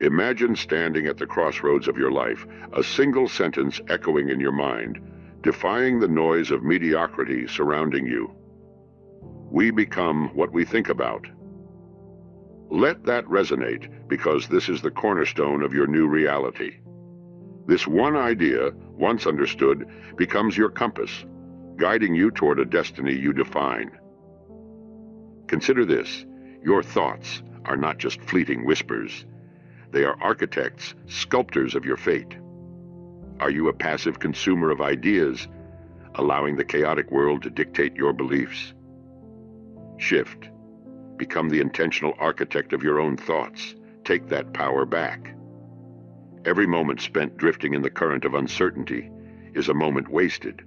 Imagine standing at the crossroads of your life, a single sentence echoing in your mind, defying the noise of mediocrity surrounding you. We become what we think about. Let that resonate, because this is the cornerstone of your new reality. This one idea, once understood, becomes your compass, guiding you toward a destiny you define. Consider this: your thoughts are not just fleeting whispers. They are architects, sculptors of your fate. Are you a passive consumer of ideas, allowing the chaotic world to dictate your beliefs? Shift. Become the intentional architect of your own thoughts. Take that power back. Every moment spent drifting in the current of uncertainty is a moment wasted.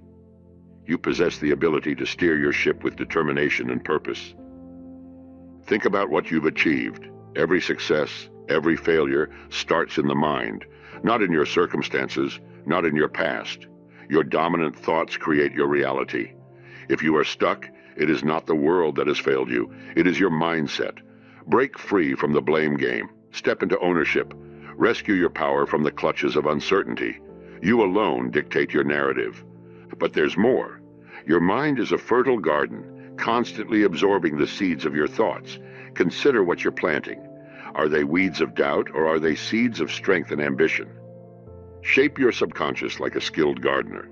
You possess the ability to steer your ship with determination and purpose. Think about what you've achieved. Every success, every failure starts in the mind, not in your circumstances, not in your past. Your dominant thoughts create your reality. If you are stuck, it is not the world that has failed you. It is your mindset. Break free from the blame game. Step into ownership. Rescue your power from the clutches of uncertainty. You alone dictate your narrative. But there's more. Your mind is a fertile garden, constantly absorbing the seeds of your thoughts. Consider what you're planting. Are they weeds of doubt, or are they seeds of strength and ambition? Shape your subconscious like a skilled gardener.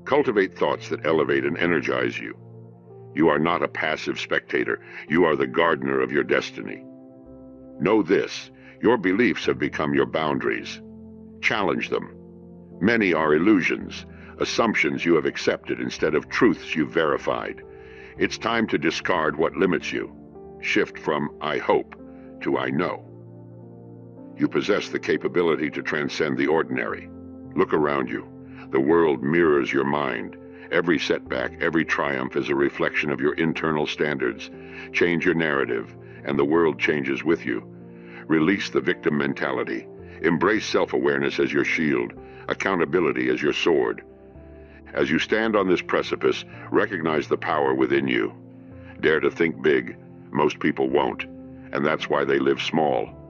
Cultivate thoughts that elevate and energize you. You are not a passive spectator. You are the gardener of your destiny. Know this: your beliefs have become your boundaries. Challenge them. Many are illusions, assumptions you have accepted instead of truths you've verified. It's time to discard what limits you. Shift from "I hope" to "I know." You possess the capability to transcend the ordinary. Look around you. The world mirrors your mind. Every setback, every triumph is a reflection of your internal standards. Change your narrative, and the world changes with you. Release the victim mentality. Embrace self-awareness as your shield, accountability as your sword. As you stand on this precipice, recognize the power within you. Dare to think big. Most people won't, and that's why they live small.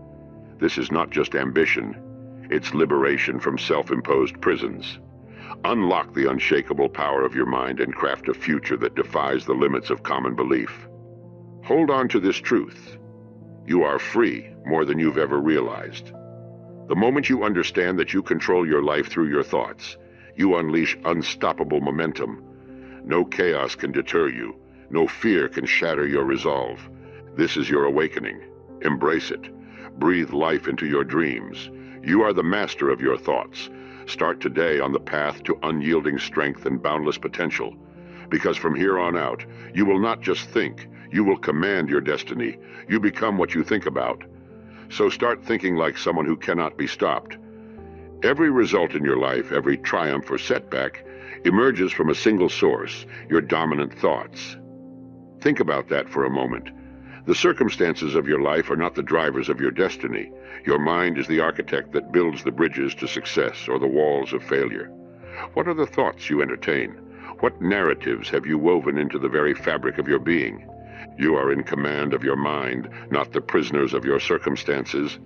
This is not just ambition. It's liberation from self-imposed prisons. Unlock the unshakable power of your mind and craft a future that defies the limits of common belief. Hold on to this truth. You are free more than you've ever realized. The moment you understand that you control your life through your thoughts, you unleash unstoppable momentum. No chaos can deter you. No fear can shatter your resolve. This is your awakening. Embrace it. Breathe life into your dreams. You are the master of your thoughts. Start today on the path to unyielding strength and boundless potential. Because from here on out, you will not just think, you will command your destiny. You become what you think about. So start thinking like someone who cannot be stopped. Every result in your life, every triumph or setback, emerges from a single source: your dominant thoughts. Think about that for a moment. The circumstances of your life are not the drivers of your destiny. Your mind is the architect that builds the bridges to success or the walls of failure. What are the thoughts you entertain? What narratives have you woven into the very fabric of your being? You are in command of your mind, not the prisoners of your circumstances.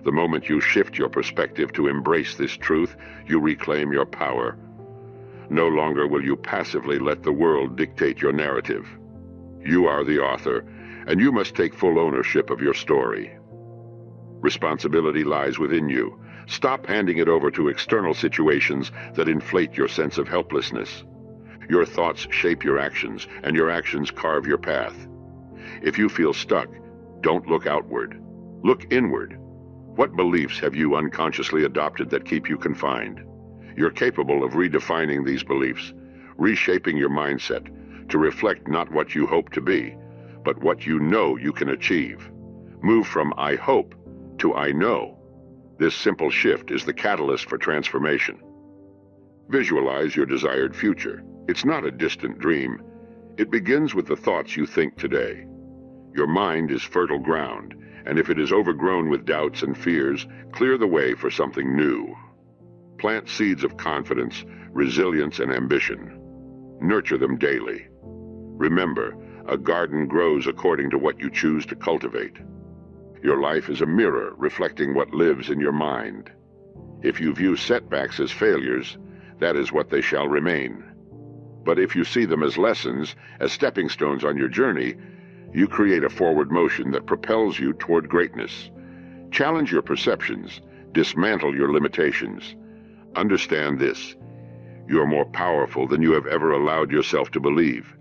The moment you shift your perspective to embrace this truth, you reclaim your power. No longer will you passively let the world dictate your narrative. You are the author, and you must take full ownership of your story. Responsibility lies within you. Stop handing it over to external situations that inflate your sense of helplessness. Your thoughts shape your actions, and your actions carve your path. If you feel stuck, don't look outward. Look inward. What beliefs have you unconsciously adopted that keep you confined? You're capable of redefining these beliefs, reshaping your mindset to reflect not what you hope to be, but what you know you can achieve. Move from "I hope" to "I know." This simple shift is the catalyst for transformation. Visualize your desired future. It's not a distant dream. It begins with the thoughts you think today. Your mind is fertile ground, and if it is overgrown with doubts and fears, clear the way for something new. Plant seeds of confidence, resilience, and ambition. Nurture them daily. Remember, a garden grows according to what you choose to cultivate. Your life is a mirror reflecting what lives in your mind. If you view setbacks as failures, that is what they shall remain. But if you see them as lessons, as stepping stones on your journey, you create a forward motion that propels you toward greatness. Challenge your perceptions, dismantle your limitations. Understand this: you are more powerful than you have ever allowed yourself to believe.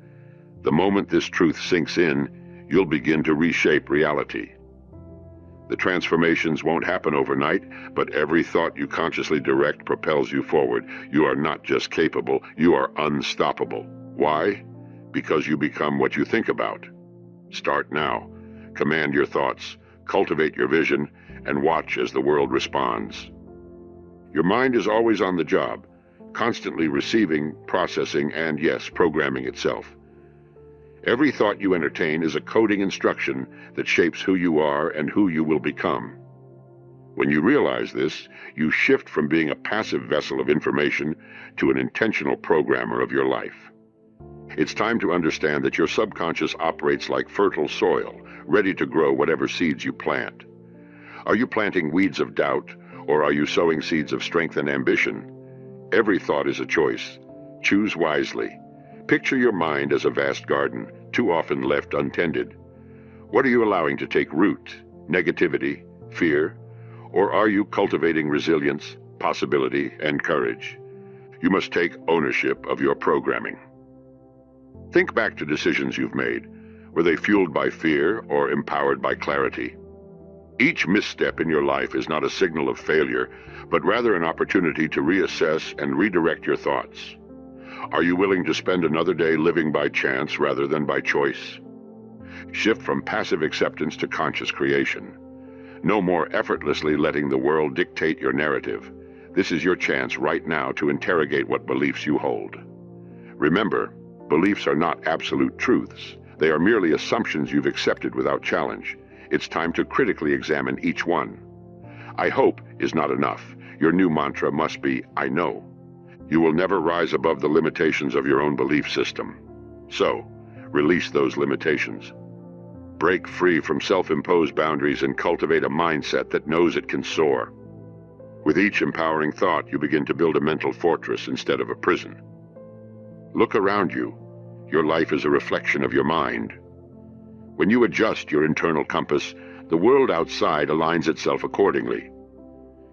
The moment this truth sinks in, you'll begin to reshape reality. The transformations won't happen overnight, but every thought you consciously direct propels you forward. You are not just capable, you are unstoppable. Why? Because you become what you think about. Start now. Command your thoughts, cultivate your vision, and watch as the world responds. Your mind is always on the job, constantly receiving, processing, and yes, programming itself. Every thought you entertain is a coding instruction that shapes who you are and who you will become. When you realize this, you shift from being a passive vessel of information to an intentional programmer of your life. It's time to understand that your subconscious operates like fertile soil, ready to grow whatever seeds you plant. Are you planting weeds of doubt, or are you sowing seeds of strength and ambition? Every thought is a choice. Choose wisely. Picture your mind as a vast garden, too often left untended. What are you allowing to take root? Negativity, fear? Or are you cultivating resilience, possibility, and courage? You must take ownership of your programming. Think back to decisions you've made. Were they fueled by fear or empowered by clarity? Each misstep in your life is not a signal of failure, but rather an opportunity to reassess and redirect your thoughts. Are you willing to spend another day living by chance rather than by choice? Shift from passive acceptance to conscious creation. No more effortlessly letting the world dictate your narrative. This is your chance right now to interrogate what beliefs you hold. Remember, beliefs are not absolute truths. They are merely assumptions you've accepted without challenge. It's time to critically examine each one. I hope is not enough. Your new mantra must be, I know. You will never rise above the limitations of your own belief system. So, release those limitations. Break free from self-imposed boundaries and cultivate a mindset that knows it can soar. With each empowering thought, you begin to build a mental fortress instead of a prison. Look around you. Your life is a reflection of your mind. When you adjust your internal compass, the world outside aligns itself accordingly.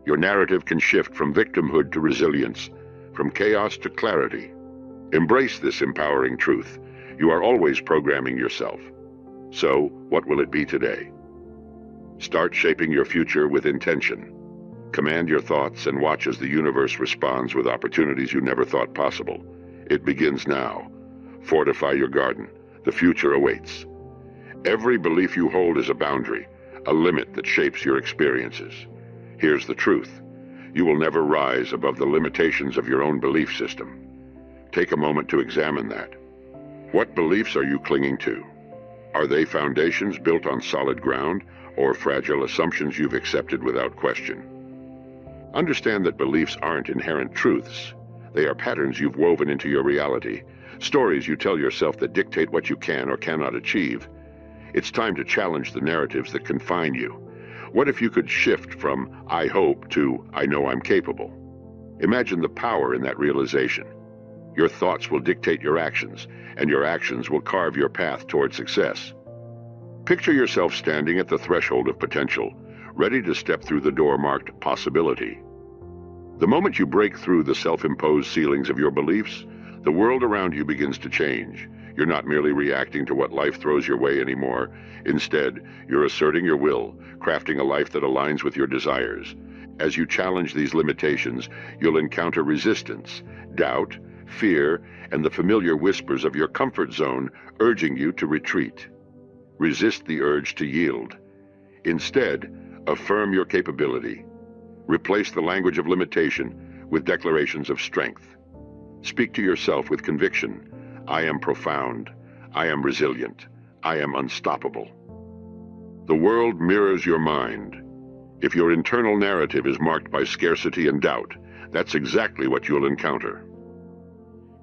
Your narrative can shift from victimhood to resilience, from chaos to clarity. Embrace this empowering truth. You are always programming yourself. So, what will it be today? Start shaping your future with intention. Command your thoughts and watch as the universe responds with opportunities you never thought possible. It begins now. Fortify your garden. The future awaits. Every belief you hold is a boundary, a limit that shapes your experiences. Here's the truth. You will never rise above the limitations of your own belief system. Take a moment to examine that. What beliefs are you clinging to? Are they foundations built on solid ground, or fragile assumptions you've accepted without question? Understand that beliefs aren't inherent truths. They are patterns you've woven into your reality, stories you tell yourself that dictate what you can or cannot achieve. It's time to challenge the narratives that confine you. What if you could shift from I hope to I know I'm capable? Imagine the power in that realization. Your thoughts will dictate your actions, and your actions will carve your path toward success. Picture yourself standing at the threshold of potential, ready to step through the door marked possibility. The moment you break through the self-imposed ceilings of your beliefs, the world around you begins to change. You're not merely reacting to what life throws your way anymore. Instead, you're asserting your will, crafting a life that aligns with your desires. As you challenge these limitations, you'll encounter resistance, doubt, fear, and the familiar whispers of your comfort zone urging you to retreat. Resist the urge to yield. Instead, affirm your capability. Replace the language of limitation with declarations of strength. Speak to yourself with conviction. I am profound. I am resilient. I am unstoppable. The world mirrors your mind. If your internal narrative is marked by scarcity and doubt, that's exactly what you'll encounter.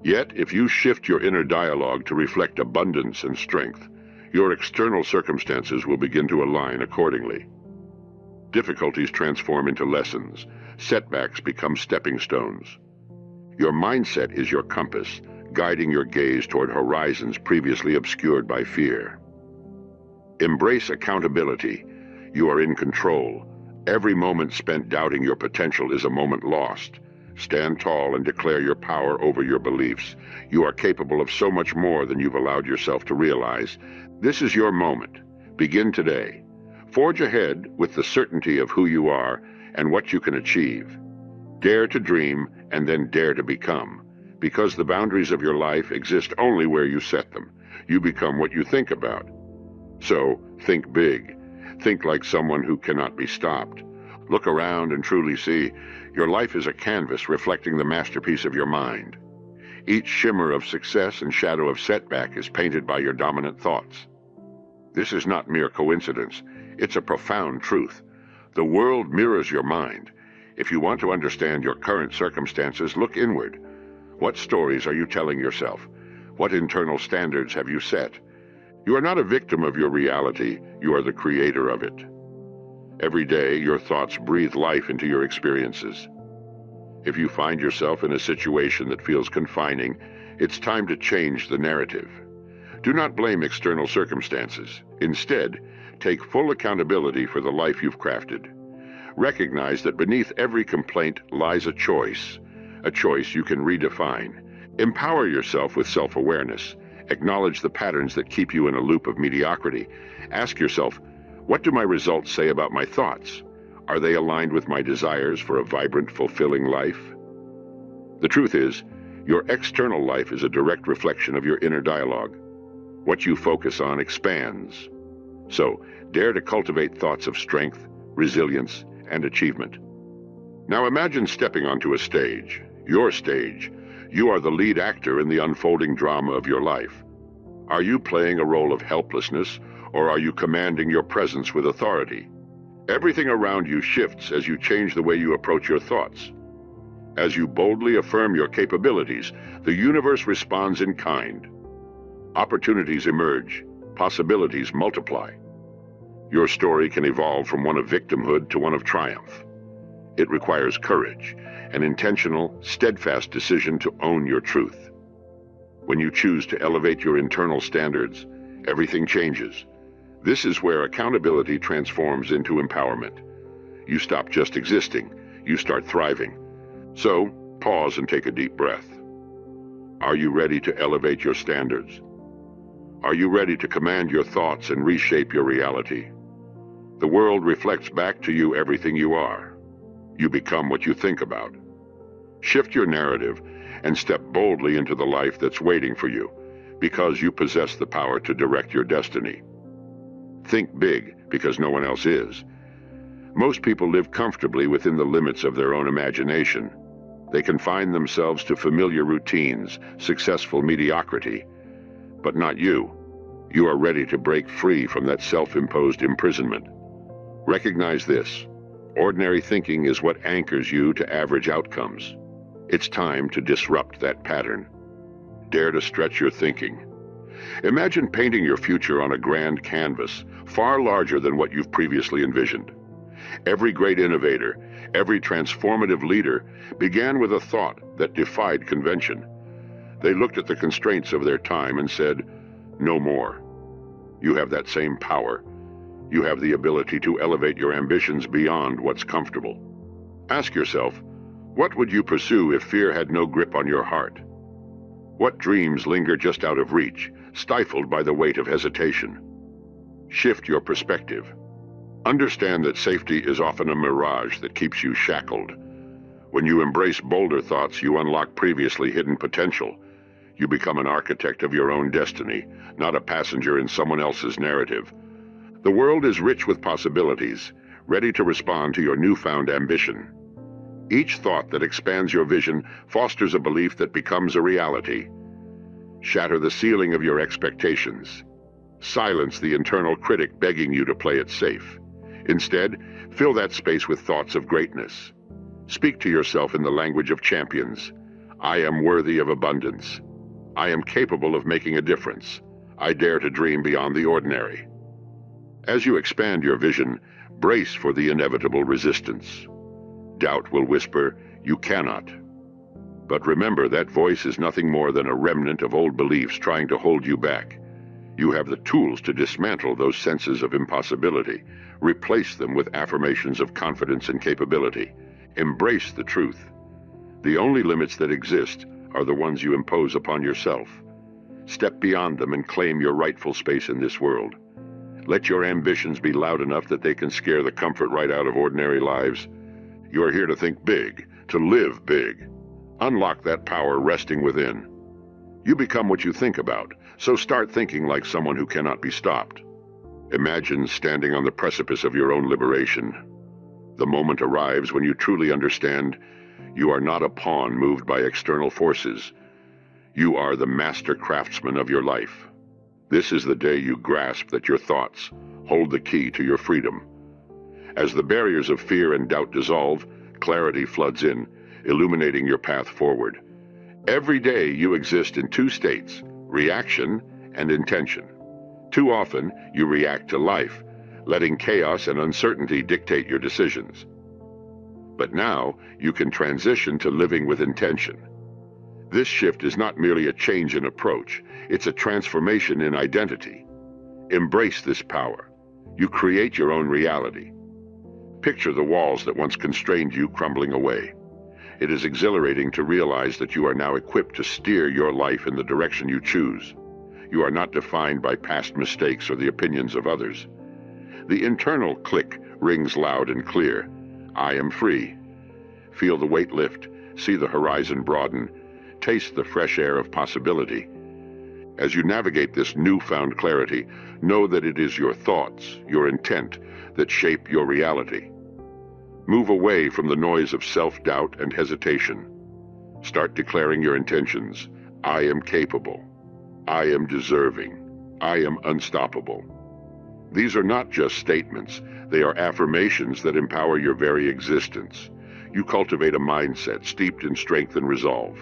Yet, if you shift your inner dialogue to reflect abundance and strength, your external circumstances will begin to align accordingly. Difficulties transform into lessons. Setbacks become stepping stones. Your mindset is your compass, guiding your gaze toward horizons previously obscured by fear. Embrace accountability. You are in control. Every moment spent doubting your potential is a moment lost. Stand tall and declare your power over your beliefs. You are capable of so much more than you've allowed yourself to realize. This is your moment. Begin today. Forge ahead with the certainty of who you are and what you can achieve. Dare to dream and then dare to become. Because the boundaries of your life exist only where you set them. You become what you think about. So, think big. Think like someone who cannot be stopped. Look around and truly see your life is a canvas reflecting the masterpiece of your mind. Each shimmer of success and shadow of setback is painted by your dominant thoughts. This is not mere coincidence. It's a profound truth. The world mirrors your mind. If you want to understand your current circumstances, look inward. What stories are you telling yourself? What internal standards have you set? You are not a victim of your reality. You are the creator of it. Every day, your thoughts breathe life into your experiences. If you find yourself in a situation that feels confining, it's time to change the narrative. Do not blame external circumstances. Instead, take full accountability for the life you've crafted. Recognize that beneath every complaint lies a choice you can redefine. Empower yourself with self-awareness. Acknowledge the patterns that keep you in a loop of mediocrity. Ask yourself, what do my results say about my thoughts? Are they aligned with my desires for a vibrant, fulfilling life? The truth is, your external life is a direct reflection of your inner dialogue. What you focus on expands. So, dare to cultivate thoughts of strength, resilience, and achievement. Now imagine stepping onto a stage, your stage. You are the lead actor in the unfolding drama of your life. Are you playing a role of helplessness, or are you commanding your presence with authority? Everything around you shifts as you change the way you approach your thoughts. As you boldly affirm your capabilities, the universe responds in kind. Opportunities emerge, possibilities multiply. Your story can evolve from one of victimhood to one of triumph. It requires courage, an intentional, steadfast decision to own your truth. When you choose to elevate your internal standards, everything changes. This is where accountability transforms into empowerment. You stop just existing, you start thriving. So, pause and take a deep breath. Are you ready to elevate your standards? Are you ready to command your thoughts and reshape your reality? The world reflects back to you everything you are. You become what you think about. Shift your narrative and step boldly into the life that's waiting for you, because you possess the power to direct your destiny. Think big, because no one else is. Most people live comfortably within the limits of their own imagination. They confine themselves to familiar routines, successful mediocrity. But not you. You are ready to break free from that self-imposed imprisonment. Recognize this. Ordinary thinking is what anchors you to average outcomes. It's time to disrupt that pattern. Dare to stretch your thinking. Imagine painting your future on a grand canvas, far larger than what you've previously envisioned. Every great innovator, every transformative leader began with a thought that defied convention. They looked at the constraints of their time and said, "No more." You have that same power. You have the ability to elevate your ambitions beyond what's comfortable. Ask yourself, what would you pursue if fear had no grip on your heart? What dreams linger just out of reach, stifled by the weight of hesitation? Shift your perspective. Understand that safety is often a mirage that keeps you shackled. When you embrace bolder thoughts, you unlock previously hidden potential. You become an architect of your own destiny, not a passenger in someone else's narrative. The world is rich with possibilities, ready to respond to your newfound ambition. Each thought that expands your vision fosters a belief that becomes a reality. Shatter the ceiling of your expectations. Silence the internal critic begging you to play it safe. Instead, fill that space with thoughts of greatness. Speak to yourself in the language of champions. I am worthy of abundance. I am capable of making a difference. I dare to dream beyond the ordinary. As you expand your vision, Brace for the inevitable resistance. Doubt will whisper, "You cannot." But remember, that voice is nothing more than a remnant of old beliefs trying to hold you back. You have the tools to dismantle those senses of impossibility. Replace them with affirmations of confidence and capability. Embrace the truth. The only limits that exist are the ones you impose upon yourself. Step beyond them and claim your rightful space in this world. Let your ambitions be loud enough that they can scare the comfort right out of ordinary lives. You are here to think big, to live big. Unlock that power resting within. You become what you think about, so start thinking like someone who cannot be stopped. Imagine standing on the precipice of your own liberation. The moment arrives when you truly understand you are not a pawn moved by external forces. You are the master craftsman of your life. This is the day you grasp that your thoughts hold the key to your freedom. As the barriers of fear and doubt dissolve, clarity floods in, illuminating your path forward. Every day you exist in two states, reaction and intention. Too often you react to life, letting chaos and uncertainty dictate your decisions. But now you can transition to living with intention. This shift is not merely a change in approach, it's a transformation in identity. Embrace this power. You create your own reality. Picture the walls that once constrained you crumbling away. It is exhilarating to realize that you are now equipped to steer your life in the direction you choose. You are not defined by past mistakes or the opinions of others. The internal click rings loud and clear. I am free. Feel the weight lift, see the horizon broaden, taste the fresh air of possibility. As you navigate this newfound clarity, know that it is your thoughts, your intent, that shape your reality. Move away from the noise of self-doubt and hesitation. Start declaring your intentions. I am capable. I am deserving. I am unstoppable. These are not just statements. They are affirmations that empower your very existence. You cultivate a mindset steeped in strength and resolve.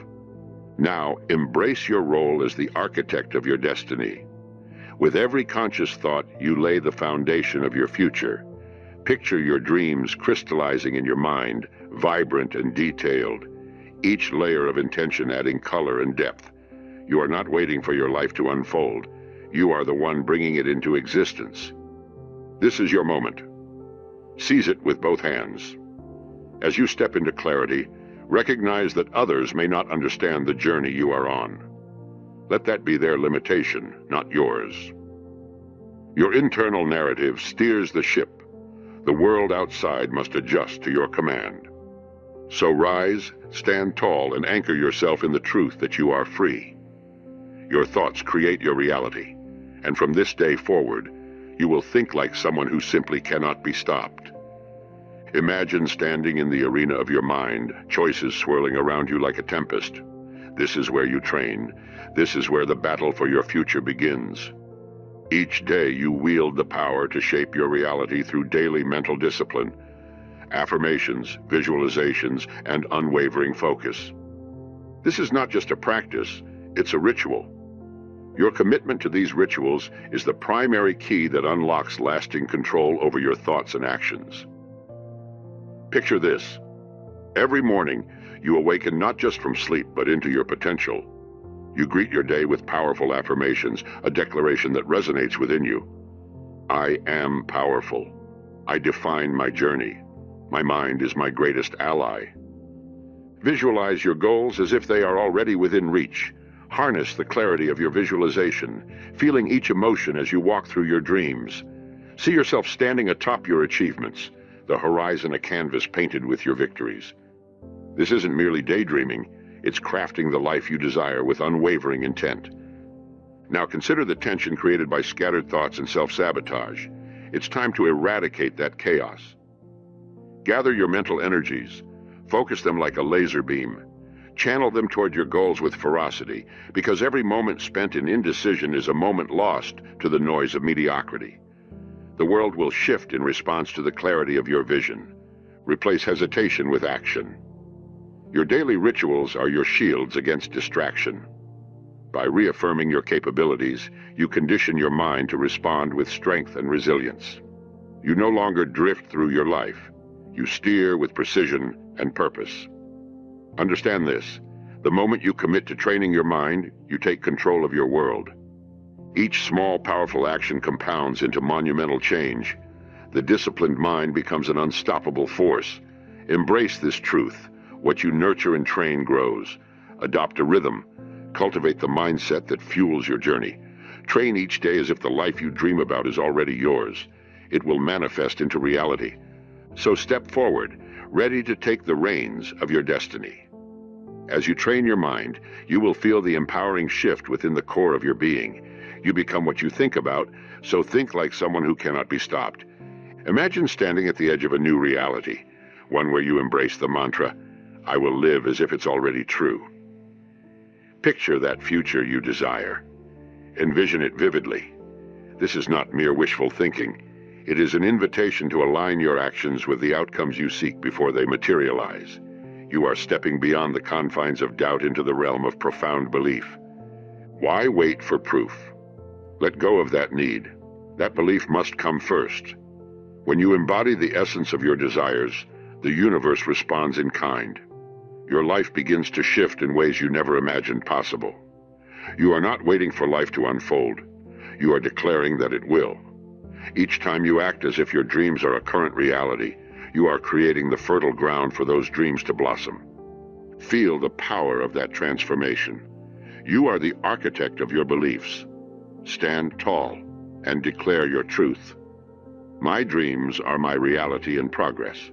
Now, embrace your role as the architect of your destiny. With every conscious thought, you lay the foundation of your future. Picture your dreams crystallizing in your mind, vibrant and detailed, each layer of intention adding color and depth. You are not waiting for your life to unfold. You are the one bringing it into existence. This is your moment. Seize it with both hands. As you step into clarity, recognize that others may not understand the journey you are on. Let that be their limitation, not yours. Your internal narrative steers the ship. The world outside must adjust to your command. So rise, stand tall, and anchor yourself in the truth that you are free. Your thoughts create your reality, and from this day forward, you will think like someone who simply cannot be stopped. Imagine standing in the arena of your mind, choices swirling around you like a tempest. This is where you train. This is where the battle for your future begins. Each day you wield the power to shape your reality through daily mental discipline, affirmations, visualizations, and unwavering focus. This is not just a practice, it's a ritual. Your commitment to these rituals is the primary key that unlocks lasting control over your thoughts and actions. Picture this. Every morning, you awaken not just from sleep, but into your potential. You greet your day with powerful affirmations, a declaration that resonates within you. I am powerful. I define my journey. My mind is my greatest ally. Visualize your goals as if they are already within reach. Harness the clarity of your visualization, feeling each emotion as you walk through your dreams. See yourself standing atop your achievements, the horizon a canvas painted with your victories. This isn't merely daydreaming. It's crafting the life you desire with unwavering intent. Now consider the tension created by scattered thoughts and self-sabotage. It's time to eradicate that chaos. Gather your mental energies. Focus them like a laser beam. Channel them toward your goals with ferocity, because every moment spent in indecision is a moment lost to the noise of mediocrity. The world will shift in response to the clarity of your vision. Replace hesitation with action. Your daily rituals are your shields against distraction. By reaffirming your capabilities, you condition your mind to respond with strength and resilience. You no longer drift through your life. You steer with precision and purpose. Understand this. The moment you commit to training your mind, you take control of your world. Each small, powerful action compounds into monumental change. The disciplined mind becomes an unstoppable force. Embrace this truth. What you nurture and train grows. Adopt a rhythm. Cultivate the mindset that fuels your journey. Train each day as if the life you dream about is already yours. It will manifest into reality. So step forward, ready to take the reins of your destiny. As you train your mind, you will feel the empowering shift within the core of your being. You become what you think about, so think like someone who cannot be stopped. Imagine standing at the edge of a new reality, one where you embrace the mantra, "I will live as if it's already true." Picture that future you desire. Envision it vividly. This is not mere wishful thinking. It is an invitation to align your actions with the outcomes you seek before they materialize. You are stepping beyond the confines of doubt into the realm of profound belief. Why wait for proof? Let go of that need. That belief must come first. When you embody the essence of your desires, the universe responds in kind. Your life begins to shift in ways you never imagined possible. You are not waiting for life to unfold. You are declaring that it will. Each time you act as if your dreams are a current reality, you are creating the fertile ground for those dreams to blossom. Feel the power of that transformation. You are the architect of your beliefs. Stand tall and declare your truth. My dreams are my reality in progress.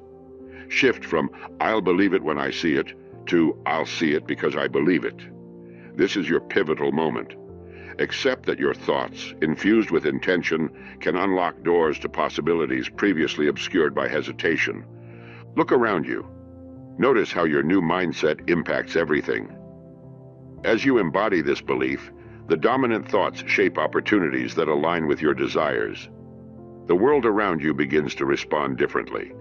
Shift from "I'll believe it when I see it" to "I'll see it because I believe it." This is your pivotal moment. Accept that your thoughts, infused with intention, can unlock doors to possibilities previously obscured by hesitation. Look around you. Notice how your new mindset impacts everything. As you embody this belief, the dominant thoughts shape opportunities that align with your desires. The world around you begins to respond differently.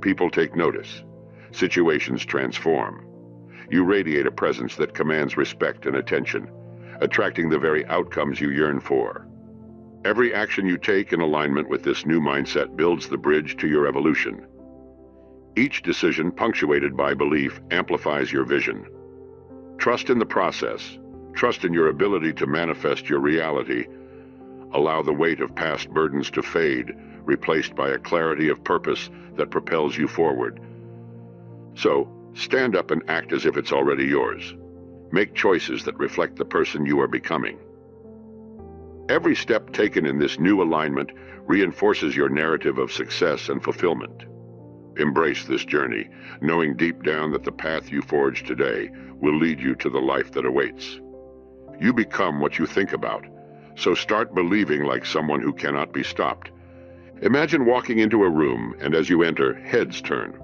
People take notice. Situations transform. You radiate a presence that commands respect and attention, attracting the very outcomes you yearn for. Every action you take in alignment with this new mindset builds the bridge to your evolution. Each decision punctuated by belief amplifies your vision. Trust in the process. Trust in your ability to manifest your reality. Allow the weight of past burdens to fade, replaced by a clarity of purpose that propels you forward. So, stand up and act as if it's already yours. Make choices that reflect the person you are becoming. Every step taken in this new alignment reinforces your narrative of success and fulfillment. Embrace this journey, knowing deep down that the path you forge today will lead you to the life that awaits. You become what you think about, so start believing like someone who cannot be stopped. Imagine walking into a room and as you enter, heads turn.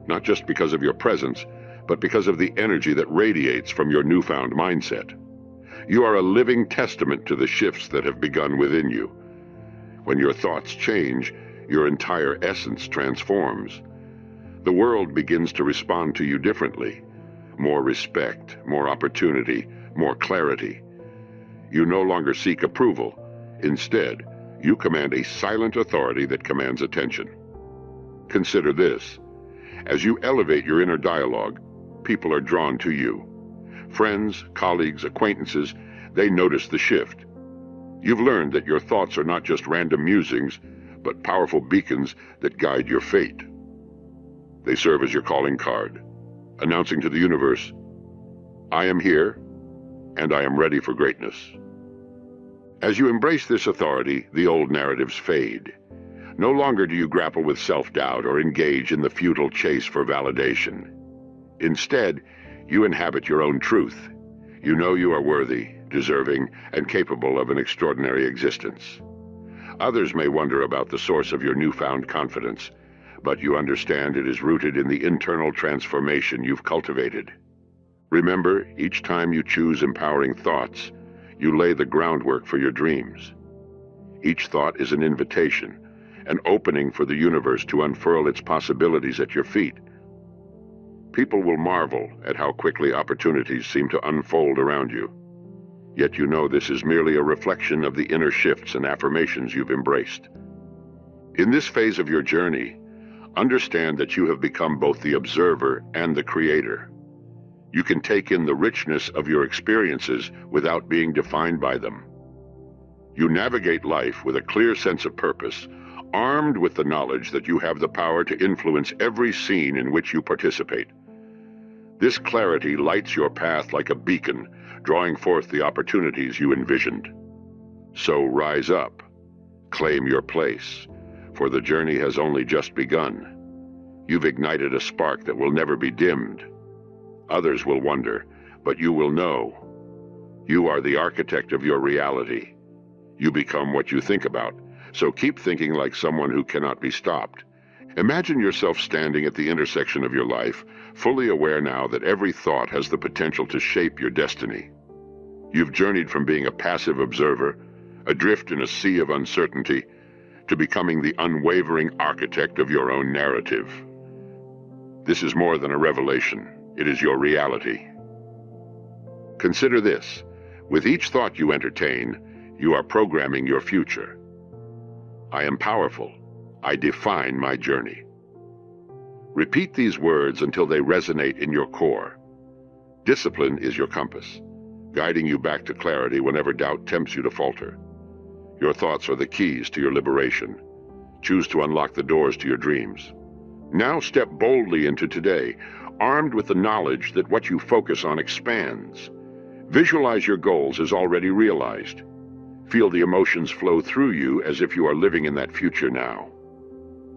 Not just because of your presence, but because of the energy that radiates from your newfound mindset. You are a living testament to the shifts that have begun within you. When your thoughts change, your entire essence transforms. The world begins to respond to you differently. More respect, more opportunity, more clarity. You no longer seek approval. Instead, you command a silent authority that commands attention. Consider this. As you elevate your inner dialogue, people are drawn to you. Friends, colleagues, acquaintances, they notice the shift. You've learned that your thoughts are not just random musings, but powerful beacons that guide your fate. They serve as your calling card, announcing to the universe, "I am here, and I am ready for greatness." As you embrace this authority, the old narratives fade. No longer do you grapple with self-doubt or engage in the futile chase for validation. Instead, you inhabit your own truth. You know you are worthy, deserving, and capable of an extraordinary existence. Others may wonder about the source of your newfound confidence, but you understand it is rooted in the internal transformation you've cultivated. Remember, each time you choose empowering thoughts, you lay the groundwork for your dreams. Each thought is an invitation, an opening for the universe to unfurl its possibilities at your feet. People will marvel at how quickly opportunities seem to unfold around you. Yet you know this is merely a reflection of the inner shifts and affirmations you've embraced. In this phase of your journey, understand that you have become both the observer and the creator. You can take in the richness of your experiences without being defined by them. You navigate life with a clear sense of purpose, armed with the knowledge that you have the power to influence every scene in which you participate. This clarity lights your path like a beacon, drawing forth the opportunities you envisioned. So rise up, claim your place, for the journey has only just begun. You've ignited a spark that will never be dimmed. Others will wonder, but you will know. You are the architect of your reality. You become what you think about, so keep thinking like someone who cannot be stopped. Imagine yourself standing at the intersection of your life, fully aware now that every thought has the potential to shape your destiny. You've journeyed from being a passive observer, adrift in a sea of uncertainty, to becoming the unwavering architect of your own narrative. This is more than a revelation. It is your reality. Consider this. With each thought you entertain, you are programming your future. I am powerful. I define my journey. Repeat these words until they resonate in your core. Discipline is your compass, guiding you back to clarity whenever doubt tempts you to falter. Your thoughts are the keys to your liberation. Choose to unlock the doors to your dreams. Now step boldly into today, armed with the knowledge that what you focus on expands. Visualize your goals as already realized. Feel the emotions flow through you as if you are living in that future now.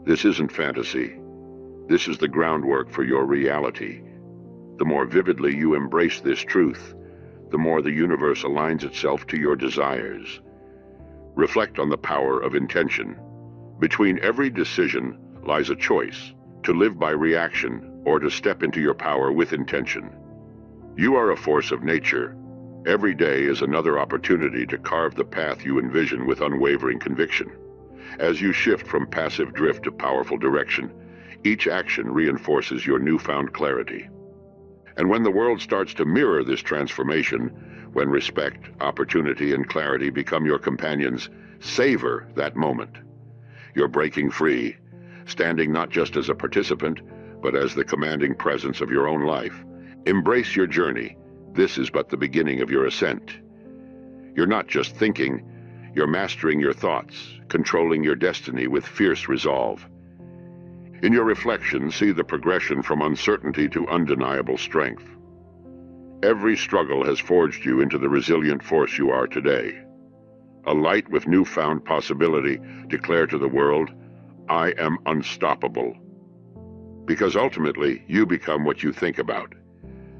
This isn't fantasy. This is the groundwork for your reality. The more vividly you embrace this truth, the more the universe aligns itself to your desires. Reflect on the power of intention. Between every decision lies a choice, to live by reaction or to step into your power with intention. You are a force of nature. Every day is another opportunity to carve the path you envision with unwavering conviction. As you shift from passive drift to powerful direction, each action reinforces your newfound clarity. And when the world starts to mirror this transformation, when respect, opportunity, and clarity become your companions, savor that moment. You're breaking free, standing not just as a participant, but as the commanding presence of your own life. Embrace your journey. This is but the beginning of your ascent. You're not just thinking, you're mastering your thoughts, controlling your destiny with fierce resolve. In your reflection, see the progression from uncertainty to undeniable strength. Every struggle has forged you into the resilient force you are today. A light with newfound possibility, declare to the world, I am unstoppable. Because ultimately, you become what you think about.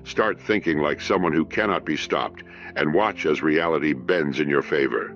Start thinking like someone who cannot be stopped, and watch as reality bends in your favor.